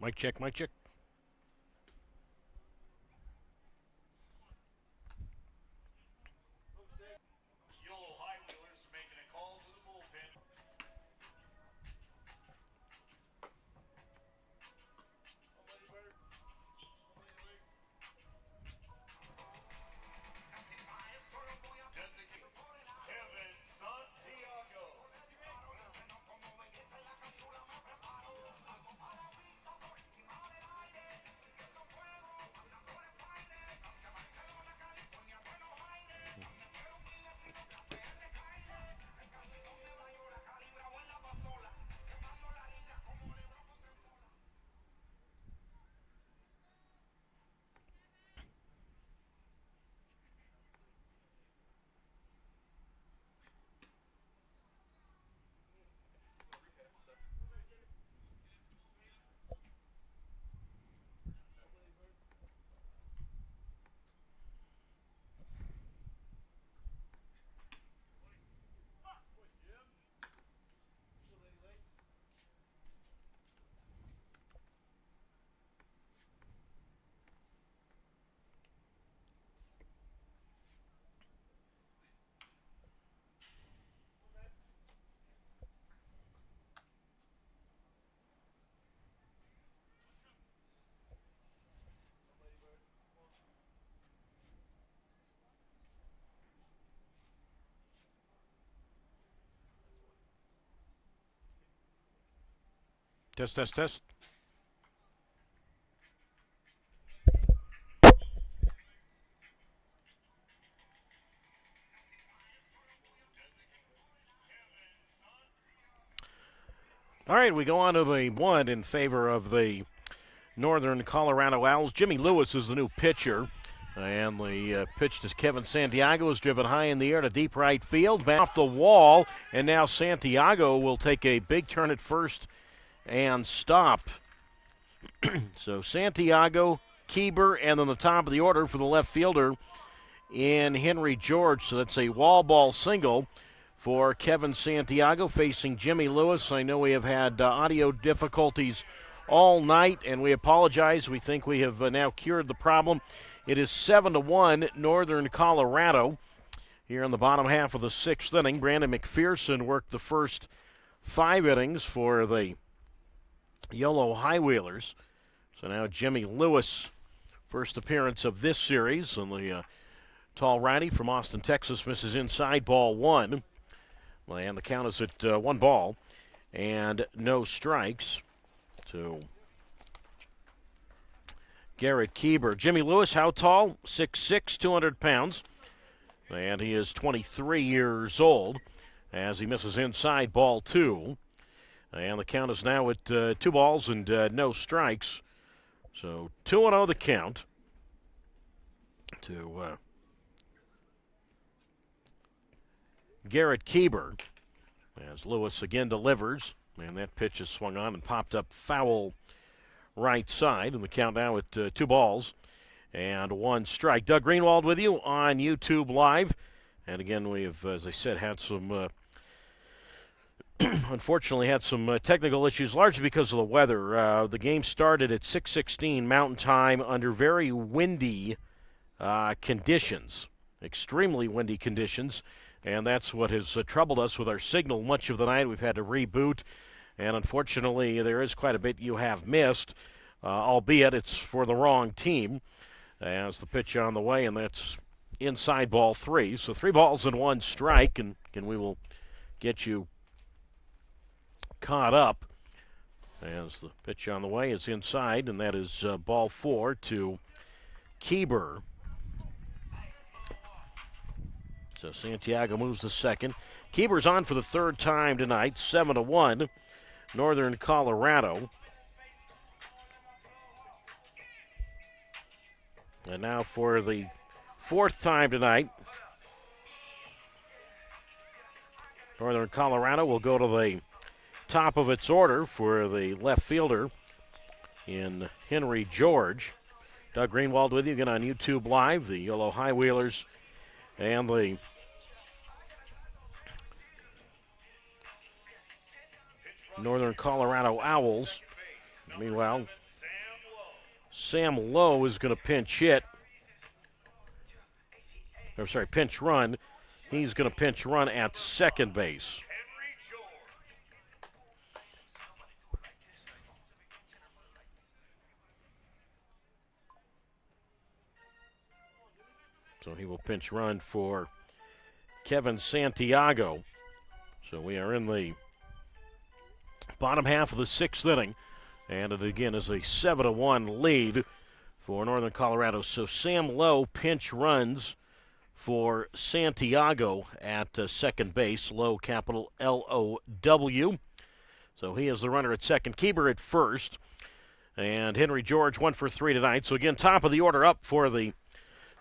Mic check, mic check. Yolo Highwheelers making a call to the bullpen. Designate Kevin Santiago. Test, test, test. All right, we go on to the one in favor of the Northern Colorado Owlz. Jimmy Lewis is the new pitcher. And the pitch to Kevin Santiago is driven high in the air to deep right field. Back off the wall, and now Santiago will take a big turn at first and stop. So Santiago, Keeber, and then the top of the order for the left fielder in Henry George. So that's a wall ball single for Kevin Santiago facing Jimmy Lewis. I know we have had audio difficulties all night, and we apologize. We think we have now cured the problem. It is 7-1 Northern Colorado. Here in the bottom half of the sixth inning, Brandon McPherson worked the first 5 innings for the Yolo Highwheelers. So now Jimmy Lewis, first appearance of this series, and the tall righty from Austin, Texas, misses inside, ball 1. And the count is at 1 ball and no strikes to Garrett Keeber. Jimmy Lewis, how tall? 6'6", 200 pounds. And he is 23 years old as he misses inside, ball 2. And the count is now at 2 balls and no strikes. So 2-0 the count to Garrett Keeber as Lewis again delivers. And that pitch is swung on and popped up foul right side, and the count now at 2 balls and 1 strike. Doug Greenwald with you on YouTube Live. And again, we have, as I said, had some, unfortunately, had some technical issues, largely because of the weather. The game started at 6:16 Mountain Time under very windy conditions, extremely windy conditions, and that's what has troubled us with our signal much of the night. We've had to reboot. And unfortunately, there is quite a bit you have missed, albeit it's for the wrong team. As the pitch on the way, and that's inside, ball 3. So 3 balls and 1 strike, and we will get you caught up. As the pitch on the way is inside, and that is ball 4 to Keeber. So Santiago moves to second. Keeber's on for the 3rd time tonight, 7-1. Northern Colorado. And now for the 4th time tonight, Northern Colorado will go to the top of its order for the left fielder in Henry George. Doug Greenwald with you again on YouTube Live. The Yolo Highwheelers and the Northern Colorado Owlz. Meanwhile, Sam Lowe is going to pinch hit. Pinch run. He's going to pinch run at second base. So he will pinch run for Kevin Santiago. So we are in the bottom half of the sixth inning. And it again is a 7-1 lead for Northern Colorado. So Sam Lowe pinch runs for Santiago at second base. Lowe, capital L-O-W. So he is the runner at second. Keeper at first. And Henry George 1 for 3 tonight. So again, top of the order up for the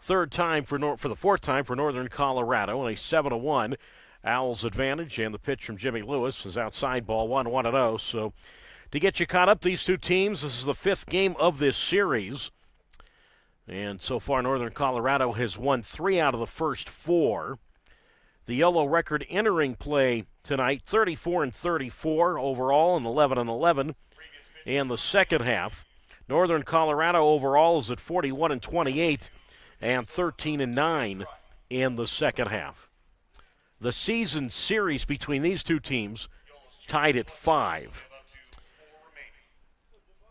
fourth time for Northern Colorado, and a 7-1 Owls advantage. And the pitch from Jimmy Lewis is outside, ball 1-0. So to get you caught up, these two teams, this is the fifth game of this series. And so far, Northern Colorado has won 3 out of the first 4. The Yolo record entering play tonight, 34-34 overall and 11-11 in the second half. Northern Colorado overall is at 41-28 and 13-9 in the second half. The season series between these two teams tied at 5.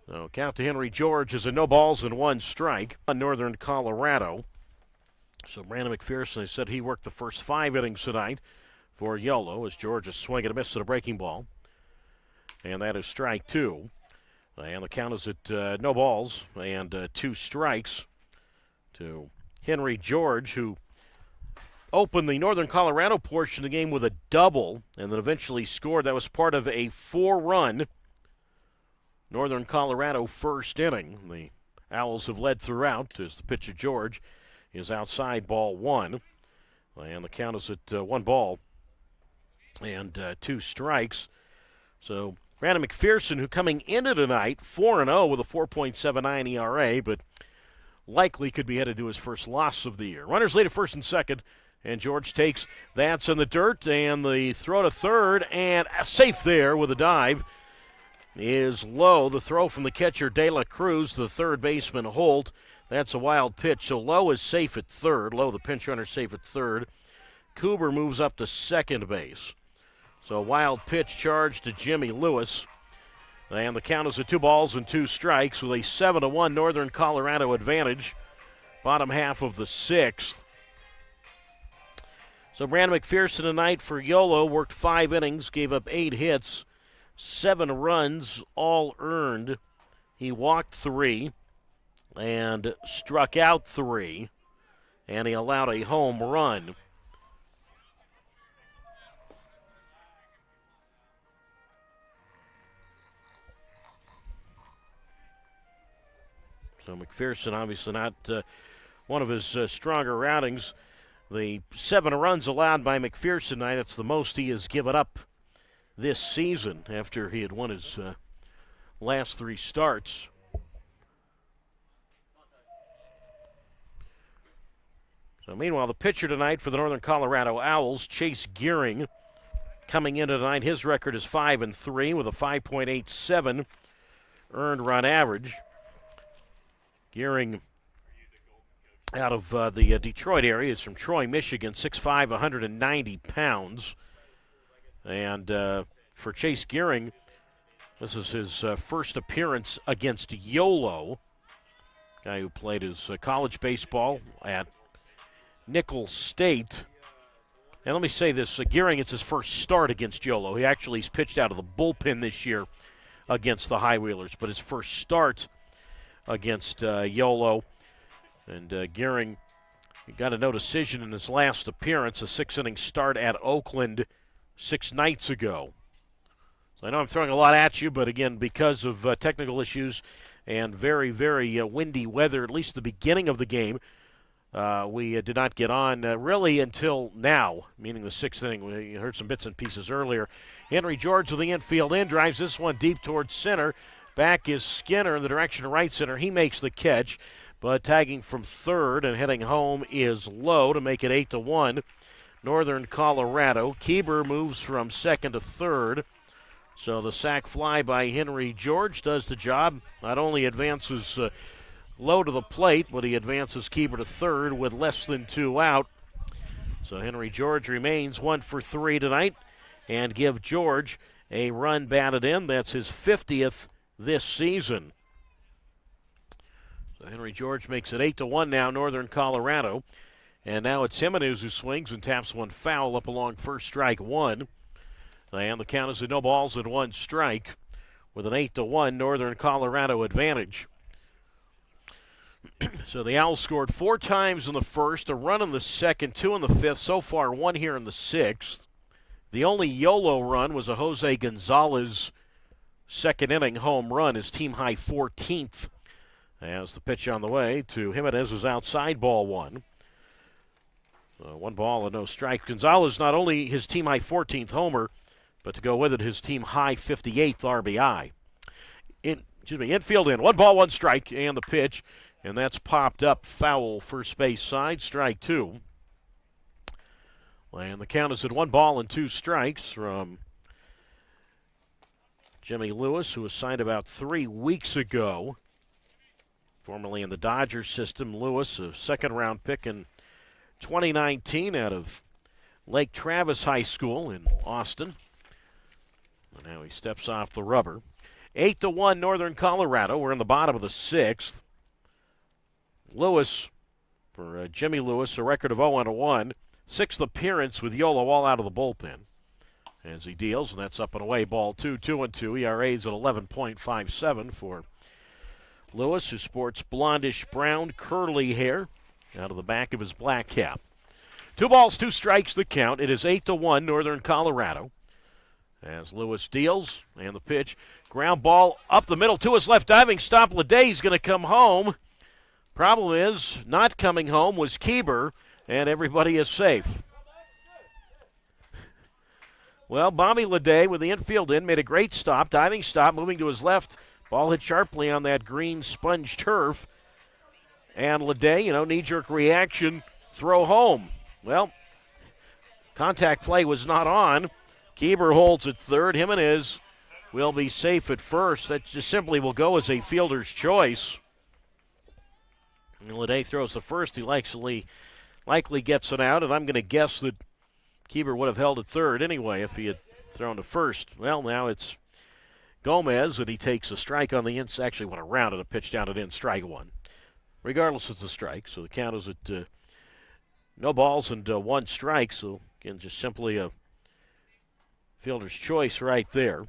So count to Henry George is a no balls and 1 strike on Northern Colorado. So Brandon McPherson said he worked the first 5 innings tonight for Yolo as George is swinging a miss at a breaking ball. And that is strike 2. And the count is at no balls and 2 strikes to Henry George, who opened the Northern Colorado portion of the game with a double and then eventually scored. That was part of a 4-run Northern Colorado first inning. The Owls have led throughout as the pitcher George is outside, ball 1. And the count is at 1 ball and 2 strikes. So Brandon McPherson, who coming into tonight 4-0 with a 4.79 ERA, but likely could be headed to his first loss of the year. Runners lead at first and second, and George takes that's in the dirt, and the throw to third, and safe there with a dive is Lowe. The throw from the catcher De La Cruz to the third baseman Holt. That's a wild pitch, so Lowe is safe at third. Lowe, the pinch runner, safe at third. Cooper moves up to second base. So a wild pitch charge to Jimmy Lewis. And the count is at 2 balls and 2 strikes with a 7-1 Northern Colorado advantage. Bottom half of the 6th. So Brandon McPherson tonight for Yolo worked 5 innings, gave up 8 hits, 7 runs, all earned. He walked 3 and struck out 3, and he allowed a home run. So McPherson obviously not one of his stronger outings. The 7 runs allowed by McPherson tonight, that's the most he has given up this season after he had won his last 3 starts. So meanwhile, the pitcher tonight for the Northern Colorado Owls, Chase Gearing, coming into tonight, his record is 5-3 with a 5.87 earned run average. Gearing out of the Detroit area is from Troy, Michigan, 6'5", 190 pounds. And for Chase Gearing, this is his first appearance against Yolo, guy who played his college baseball at Nicholls State. And let me say this, Gearing, it's his first start against Yolo. He actually has pitched out of the bullpen this year against the High Wheelers, but his first start against Yolo. And Gearing got a no decision in his last appearance, a 6-inning start at Oakland 6 nights ago. So I know I'm throwing a lot at you, but again, because of technical issues and very, very windy weather, at least the beginning of the game, we did not get on really until now, meaning the 6th inning. We heard some bits and pieces earlier. Henry George with the infield in, drives this one deep towards center. Back is Skinner in the direction of right center. He makes the catch, but tagging from third and heading home is Lowe to make it 8-1. Northern Colorado. Keeber moves from second to third. So the sac fly by Henry George does the job. Not only advances low to the plate, but he advances keeper to third with less than 2 out. So Henry George remains 1 for 3 tonight, and give George a run batted in. That's his 50th this season. So Henry George makes it 8-1 now, Northern Colorado. And now it's Jimenez who swings and taps one foul up along first, strike one. And the count is a no balls and 1 strike with an 8-1 Northern Colorado advantage. So the Owls scored 4 times in the first, a run in the second, 2 in the fifth, so far 1 here in the sixth. The only Yolo run was a Jose Gonzalez second inning home run, his team high 14th. As the pitch on the way to Jimenez is outside, ball 1. 1 ball and no strike. Gonzalez not only his team high 14th homer, but to go with it, his team high 58th RBI. Infield in. 1 ball, 1 strike, and the pitch. And that's popped up foul first base side, strike 2. And the count is at 1 ball and 2 strikes from Jimmy Lewis, who was signed about 3 weeks ago. Formerly in the Dodgers system, Lewis, a second-round pick in 2019 out of Lake Travis High School in Austin. And now he steps off the rubber. 8-1 Northern Colorado. We're in the bottom of the 6th. Lewis, for Jimmy Lewis, a record of 0-1. 6th appearance with Yolo all out of the bullpen as he deals, and that's up and away, ball 2, 2-2. ERA's at 11.57 for Lewis, who sports blondish brown curly hair out of the back of his black cap. 2 balls, 2 strikes the count. It is 8-1 Northern Colorado as Lewis deals, and the pitch. Ground ball up the middle to his left, diving stop. Leday's going to come home. Problem is, not coming home was Keeber, and everybody is safe. Well, Bobby Leday with the infield in made a great stop, diving stop, moving to his left. Ball hit sharply on that green sponge turf. And Leday, knee-jerk reaction, throw home. Well, contact play was not on. Keeber holds at third. Jimenez will be safe at first. That just simply will go as a fielder's choice. And Leday throws the first. He likely gets it out, and I'm going to guess that Keeber would have held at third anyway if he had thrown to first. Well, now it's Gomez, and he takes a strike on the inside. Actually went around and a pitch down and in, strike 1. Regardless, it's a strike, so the count is at no balls and 1 strike. So, again, just simply a fielder's choice right there.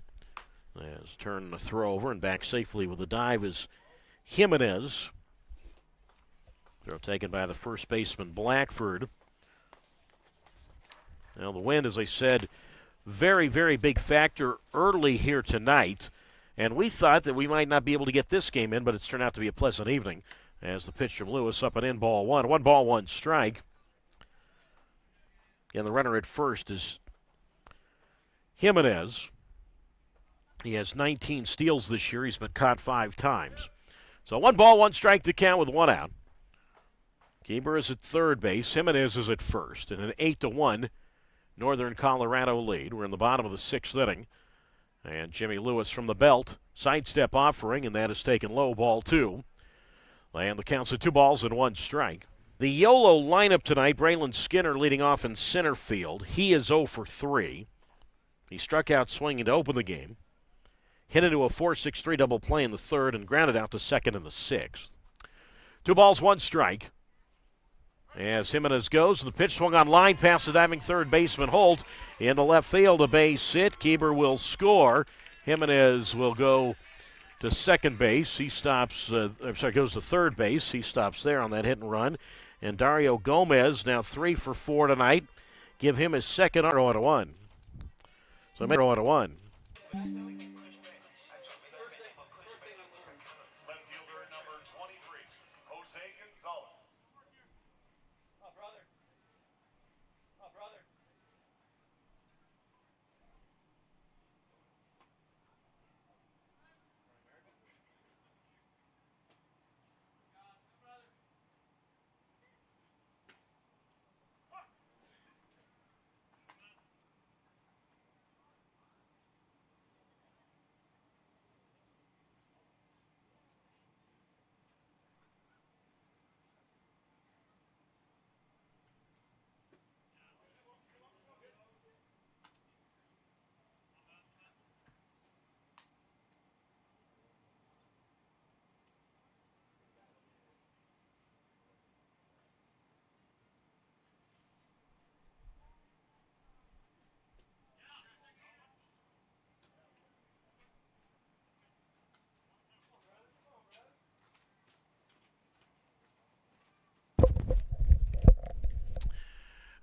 As turn the throw over and back safely with the dive is Jimenez. Throw taken by the first baseman, Blackford. Now, the wind, as I said, very, very big factor early here tonight. And we thought that we might not be able to get this game in, but it's turned out to be a pleasant evening. As the pitch from Lewis up and in, ball 1. 1 ball, 1 strike. And the runner at first is Jimenez. He has 19 steals this year. He's been caught 5 times. So 1 ball, 1 strike to count with 1 out. Keeber is at third base. Jimenez is at first. And an 8-1 Northern Colorado lead. We're in the bottom of the 6th inning. And Jimmy Lewis from the belt. Sidestep offering, and that is taken low, ball 2. And the count's at 2 balls and 1 strike. The Yolo lineup tonight, Braylon Skinner leading off in center field. He is 0 for 3. He struck out swinging to open the game. Hit into a 4-6-3 double play in the 3rd and grounded out to 2nd in the 6th. 2 balls, 1 strike. As Jimenez goes, the pitch swung on line past the diving third baseman Holt. Into left field, a base hit. Keeber will score. Jimenez will go to second base. He stops, goes to third base. He stops there on that hit and run. And Dario Gomez, now 3 for 4 tonight. Give him his second 0-1. So 0-1. Left fielder number 23, Jose Gonzalez.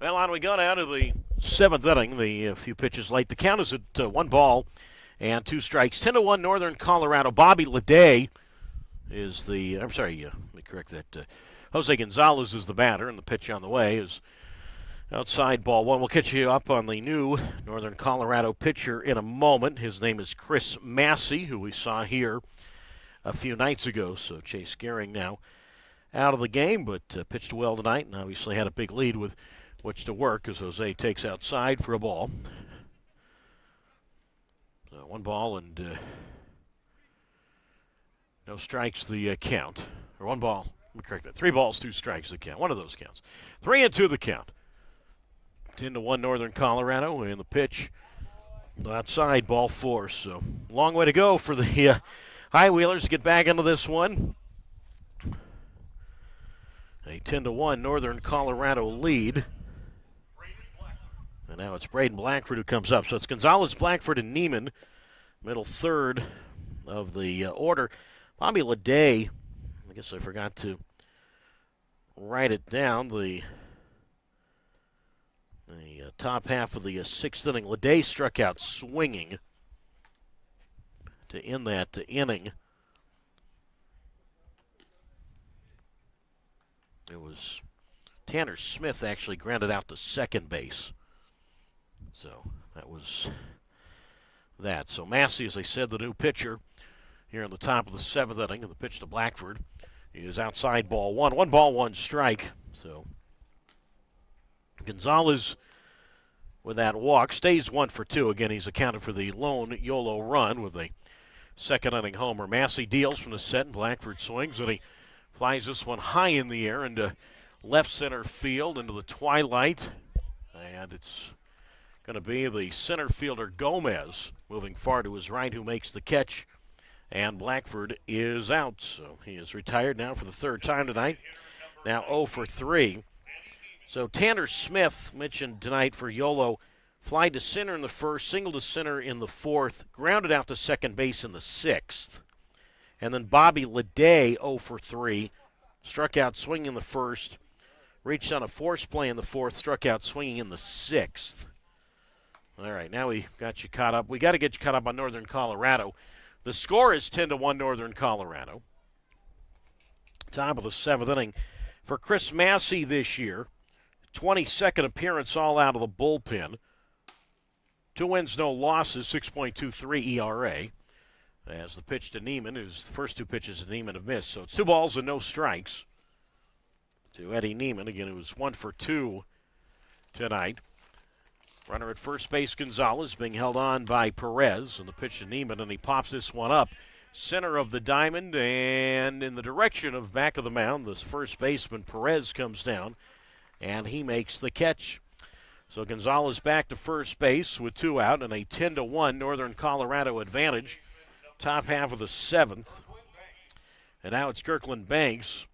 Well, on we go now to the seventh inning. The few pitches late. The count is at 1 ball and 2 strikes. 10-1 Northern Colorado. Bobby Leday is the. I'm sorry, let me correct that. Jose Gonzalez is the batter, and the pitch on the way is outside ball 1. We'll catch you up on the new Northern Colorado pitcher in a moment. His name is Chris Massey, who we saw here a few nights ago. So Chase Gehring now out of the game, but pitched well tonight, and obviously had a big lead with which to work as Jose takes outside for a ball. So 1 ball and no strikes the count. Or 1 ball, let me correct that. 3 balls, 2 strikes the count. One of those counts. 3-2 the count. 10-1 Northern Colorado, and the pitch outside ball 4. So long way to go for the High Wheelers to get back into this one. A 10-1 Northern Colorado lead. And now it's Braden Blackford who comes up. So it's Gonzalez, Blackford, and Neiman, middle third of the order. Bobby Leday, I guess I forgot to write it down. The top half of the 6th inning. Leday struck out swinging to end that inning. It was Tanner Smith actually grounded out to second base. So that was that. So Massey, as I said, the new pitcher here in the top of the 7th inning, and the pitch to Blackford is outside ball 1. 1 ball, 1 strike. So Gonzalez with that walk stays 1 for 2. Again, he's accounted for the lone Yolo run with a 2nd inning homer. Massey deals from the set, and Blackford swings, and he flies this one high in the air into left center field into the twilight, and it's going to be the center fielder Gomez moving far to his right who makes the catch, and Blackford is out. So he is retired now for the 3rd time tonight, now 0 for 3. So Tanner Smith, mentioned tonight for Yolo, fly to center in the 1st, single to center in the 4th, grounded out to second base in the 6th. And then Bobby Leday, 0 for 3, struck out swinging in the 1st, reached on a force play in the 4th, struck out swinging in the 6th. All right, now we got you caught up. We got to get you caught up on Northern Colorado. The score is 10-1 Northern Colorado. Top of the 7th inning for Chris Massey this year. 22nd appearance all out of the bullpen. 2 wins, no losses, 6.23 ERA. As the pitch to Neiman, the first 2 pitches to Neiman have missed. So it's 2 balls and no strikes to Eddie Neiman. Again, it was 1 for 2 tonight. Runner at first base, Gonzalez, being held on by Perez. And the pitch to Neiman, and he pops this one up. Center of the diamond, and in the direction of back of the mound, this first baseman, Perez, comes down, and he makes the catch. So Gonzalez back to first base with 2 out, and a 10-1 Northern Colorado advantage. Top half of the 7th. And now it's Kirkland Banks.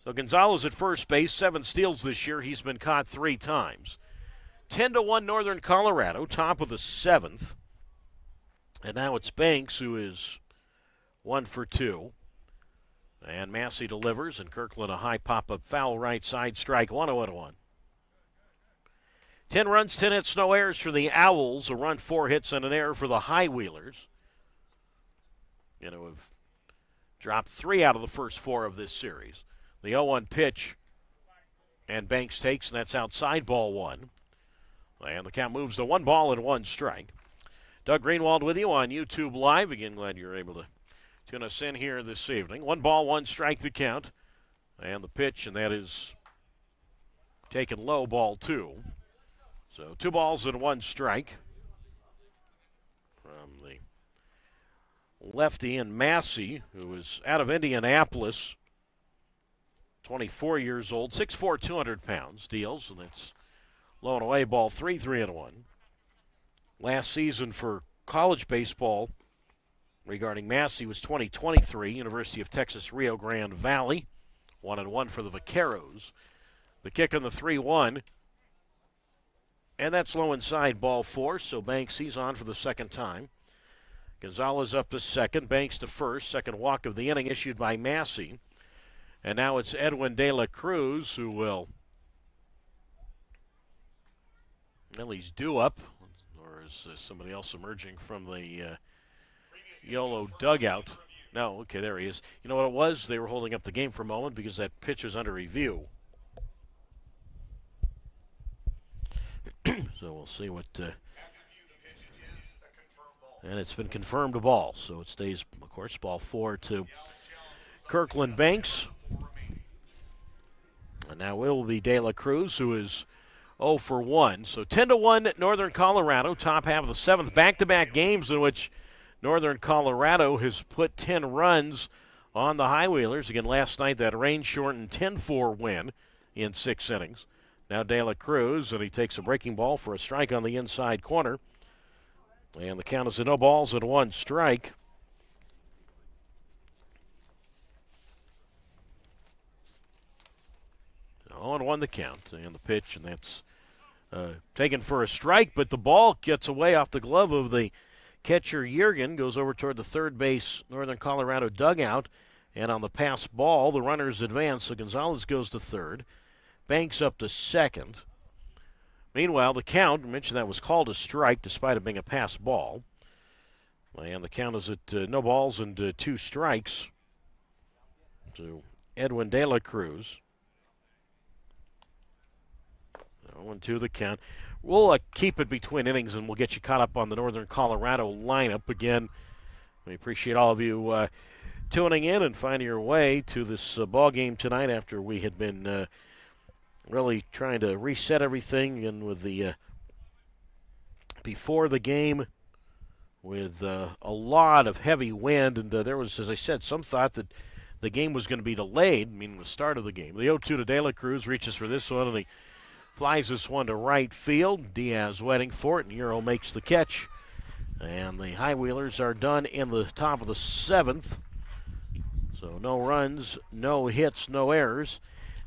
So Gonzalez at first base, 7 steals this year. He's been caught 3 times. 10-1 Northern Colorado, top of the 7th. And now it's Banks, who is 1 for 2. And Massey delivers, and Kirkland a high pop-up foul right side, strike 1, 0-1. 10 runs, 10 hits, no errors for the Owls. A run, 4 hits, and an error for the High Wheelers. You know, have dropped 3 out of the first 4 of this series. The 0-1 pitch, and Banks takes, and that's outside ball 1. And the count moves to 1 ball and 1 strike. Doug Greenwald with you on YouTube Live. Again, glad you're able to tune us in here this evening. 1 ball, 1 strike the count. And the pitch, and that is taken low, ball 2. So 2 balls and 1 strike from the lefty and Massey, who is out of Indianapolis, 24 years old, 6'4", 200 pounds, deals, and it's low and away, ball 3, 3-1. Last season for college baseball regarding Massey was 2023, University of Texas Rio Grande Valley, 1-1 for the Vaqueros. The kick on the 3-1, and that's low inside, ball 4, so Banks, he's on for the 2nd time. Gonzalez up to second, Banks to first. Second walk of the inning issued by Massey. And now it's Edwin De La Cruz who will Well, he's due up, or is somebody else emerging from the Yolo dugout? No, okay, there he is. You know what it was? They were holding up the game for a moment because that pitch was under review. So we'll see what. And it's been confirmed a ball, so it stays, of course, ball 4 to Kirkland Banks. And now it will be De La Cruz, who is 0 for 1. So 10-1 Northern Colorado, top half of the 7th. Back-to-back games in which Northern Colorado has put 10 runs on the Highwheelers. Again, last night that rain-shortened 10-4 win in 6 innings. Now De La Cruz, and he takes a breaking ball for a strike on the inside corner. And the count is 0 balls and 1 strike. On 1 the count, and the pitch, and that's taken for a strike, but the ball gets away off the glove of the catcher Yergin, goes over toward the third base Northern Colorado dugout, and on the pass ball, the runners advance, so Gonzalez goes to third, Banks up to second. Meanwhile, the count, I mentioned that was called a strike despite it being a pass ball, and the count is at 0 balls and 2 strikes to Edwin De La Cruz. 0-2 the count. We'll keep it between innings, and we'll get you caught up on the Northern Colorado lineup. Again, we appreciate all of you tuning in and finding your way to this ball game tonight after we had been really trying to reset everything, and with the before the game with a lot of heavy wind, and there was, as I said, some thought that the game was going to be delayed, meaning the start of the game. The 0-2 to De La Cruz, reaches for this one, and he flies this one to right field. Diaz waiting for it, and Euro makes the catch. And the Highwheelers are done in the top of the 7th. So no runs, no hits, no errors,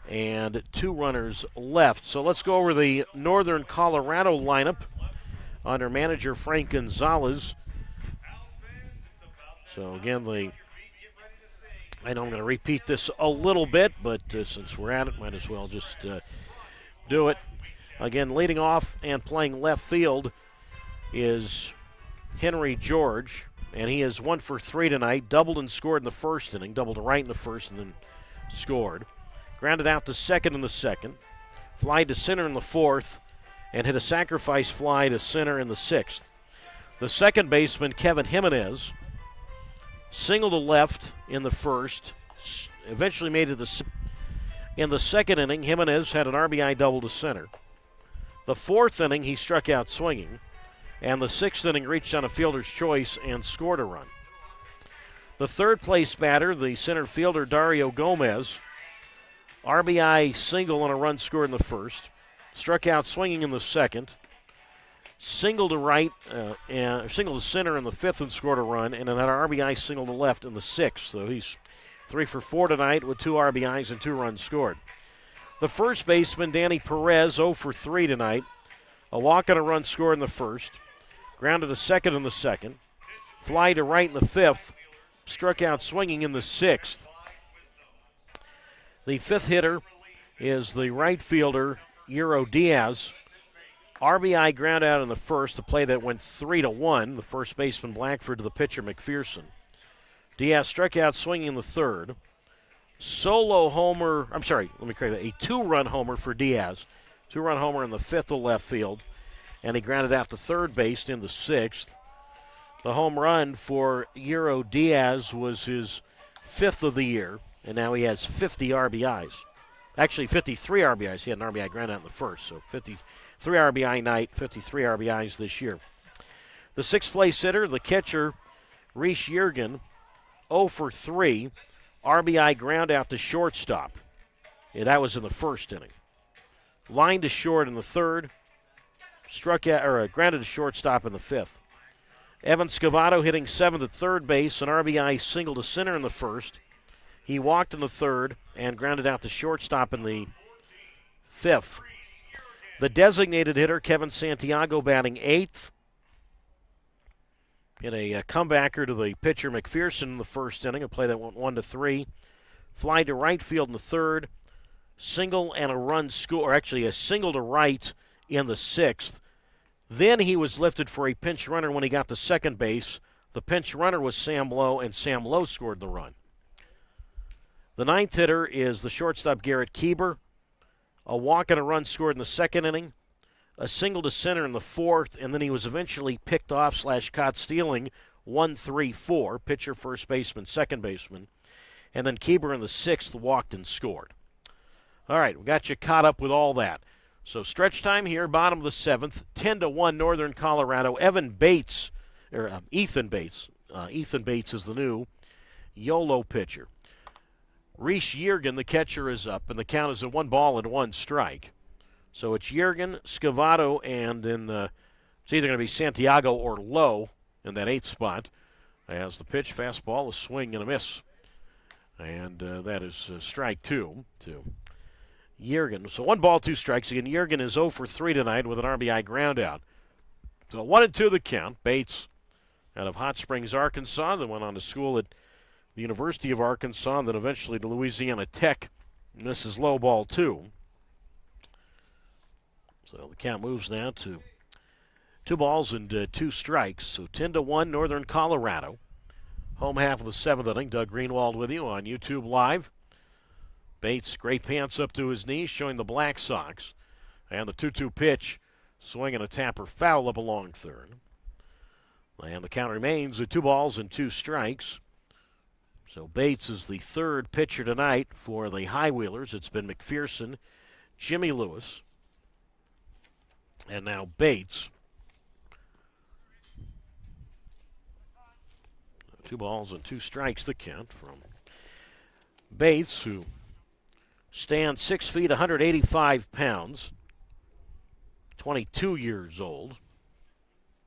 and 2 runners left. So let's go over the Northern Colorado lineup under manager Frank Gonzalez. So again, I know I'm going to repeat this a little bit, but since we're at it, might as well just do it. Again, leading off and playing left field is Henry George, and he is 1 for 3 tonight. Doubled and scored in the first inning, doubled to right in the first and then scored. Grounded out to second in the second, fly to center in the fourth, and hit a sacrifice fly to center in the 6th. The second baseman, Kevin Jimenez, singled to left in the first, eventually made it in the second inning. Jimenez had an RBI double to center. The 4th inning, he struck out swinging, and the 6th inning reached on a fielder's choice and scored a run. The third place batter, the center fielder Dario Gomez, RBI single and a run scored in the first, struck out swinging in the second, single to right, and single to center in the 5th and scored a run, and then had an RBI single to left in the 6th. So he's 3 for 4 tonight with 2 RBIs and 2 runs scored. The first baseman, Danny Perez, 0 for 3 tonight. A walk and a run scored in the first, grounded to second in the second, fly to right in the 5th, struck out swinging in the 6th. The 5th hitter is the right fielder, Euro Diaz. RBI ground out in the first, a play that went 3-1. The first baseman Blackford to the pitcher McPherson. Diaz struck out swinging in the third. Solo homer, a 2-run homer for Diaz. 2-run homer in the 5th of left field. And he grounded out to third base in the 6th. The home run for Euro Diaz was his 5th of the year, and now he has 50 RBIs. Actually, 53 RBIs. He had an RBI ground out in the first, so 53 RBI night, 53 RBIs this year. The 6th place hitter, the catcher, Reese Yergin, 0 for 3, RBI ground out to shortstop. Yeah, that was in the first inning. Line to short in the third, grounded to shortstop in the 5th. Evan Scavato hitting 7th at third base, an RBI single to center in the first. He walked in the third and grounded out to shortstop in the 5th. The designated hitter, Kevin Santiago, batting 8th. In a comebacker to the pitcher McPherson in the first inning, a play that went 1-3. Fly to right field in the third. Single and a run score, actually a single to right in the 6th. Then he was lifted for a pinch runner when he got to second base. The pinch runner was Sam Lowe, and Sam Lowe scored the run. The ninth hitter is the shortstop Garrett Kieber. A walk and a run scored in the second inning. A single to center in the fourth, and then he was eventually picked off / caught stealing 1-3-4, pitcher, first baseman, second baseman. And then Kieber in the sixth walked and scored. All right, we got you caught up with all that. So stretch time here, bottom of the seventh, 10-1 Northern Colorado. Ethan Bates is the new Yolo pitcher. Reese Yergin, the catcher, is up, and the count is a 1-1 strike. So it's Yergin, Scavato, and then it's either going to be Santiago or Lowe in that eighth spot. As the pitch, fastball, a swing and a miss. And that is strike two to Yergin. So 1-2 strikes. Again, Yergin is 0 for 3 tonight with an RBI ground out. So 1-2 the count. Bates out of Hot Springs, Arkansas, then went on to school at the University of Arkansas, and then eventually to Louisiana Tech. And this is low ball 2. So the count moves now to 2 strikes. So 10-1 Northern Colorado. Home half of the seventh inning. Doug Greenwald with you on YouTube Live. Bates, great pants up to his knees, showing the Black Sox. And the 2-2 pitch, swing and a tapper foul up along third. And the count remains at 2 strikes. So Bates is the third pitcher tonight for the High Wheelers. It's been McPherson, Jimmy Lewis, and now Bates. 2 strikes the count from Bates, who stands 6 feet, 185 pounds, 22 years old.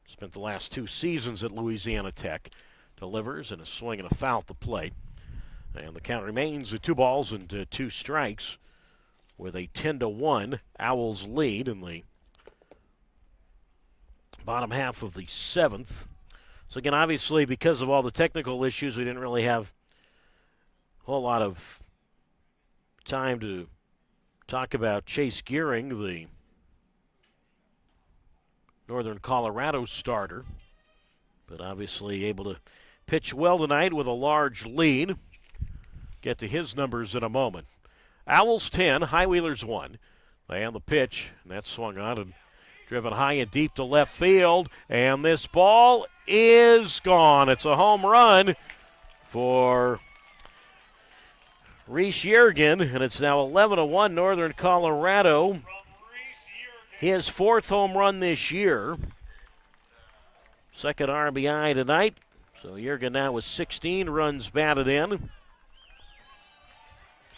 Spent the last 2 seasons at Louisiana Tech. Delivers and a swing and a foul at the plate. And the count remains at 2 strikes with a 10-1 Owls lead in the bottom half of the seventh. So again, obviously, because of all the technical issues, we didn't really have a whole lot of time to talk about Chase Gearing, the Northern Colorado starter. But obviously able to pitch well tonight with a large lead. Get to his numbers in a moment. Owls 10, High Wheelers 1. And the pitch, and that swung on and driven high and deep to left field. And this ball is gone. It's a home run for Reese Yergin, and it's now 11-1 Northern Colorado. His 4th home run this year. Second RBI tonight. So Yergin now with 16 runs batted in.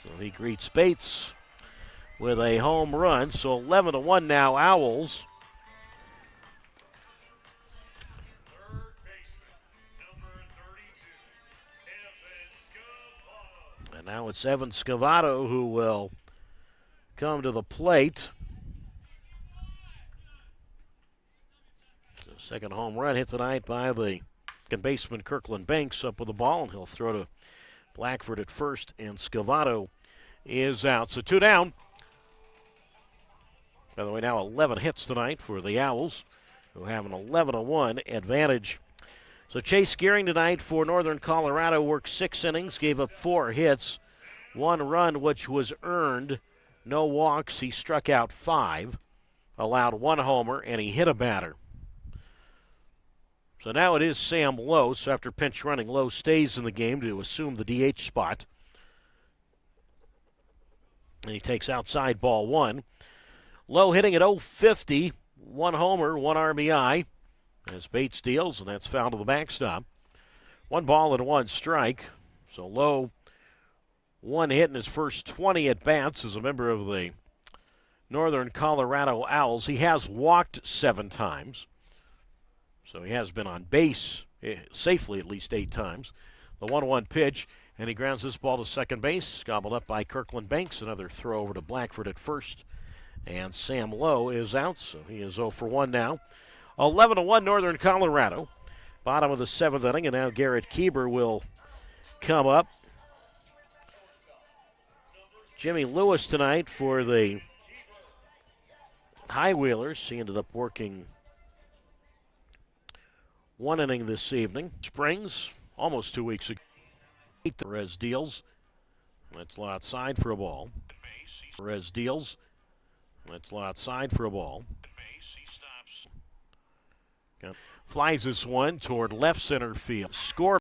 So he greets Bates with a home run. So 11-1 now Owls. Third baseman, number 32, Evan Scavato. And now it's Evan Scavato who will come to the plate. Second home run hit tonight by the second baseman Kirkland Banks up with the ball, and he'll throw to Blackford at first, and Scavato is out. So 2 down. By the way, now 11 hits tonight for the Owls, who have an 11-1 advantage. So Chase Gearing tonight for Northern Colorado worked 6 innings, gave up 4 hits, 1 run which was earned, no walks. He struck out 5, allowed 1 homer, and he hit a batter. So now it is Sam Lowe. So after pinch running, Lowe stays in the game to assume the DH spot. And he takes outside ball 1. Lowe hitting at .050, 1 homer, 1 RBI. As Bates deals, and that's foul to the backstop. 1-1 strike. So Lowe, 1 hit in his first 20 at-bats as a member of the Northern Colorado Owls. He has walked 7 times. So he has been on base safely at least 8 times. The 1-1 pitch, and he grounds this ball to second base, gobbled up by Kirkland Banks. Another throw over to Blackford at first, and Sam Lowe is out, so he is 0 for 1 now. 11-1 Northern Colorado. Bottom of the 7th inning, and now Garrett Kieber will come up. Jimmy Lewis tonight for the High Wheelers. He ended up working one inning this evening. Springs, almost 2 weeks ago. Perez deals. That's outside for a ball. Perez deals. That's outside for a ball. Flies this one toward left center field. Score.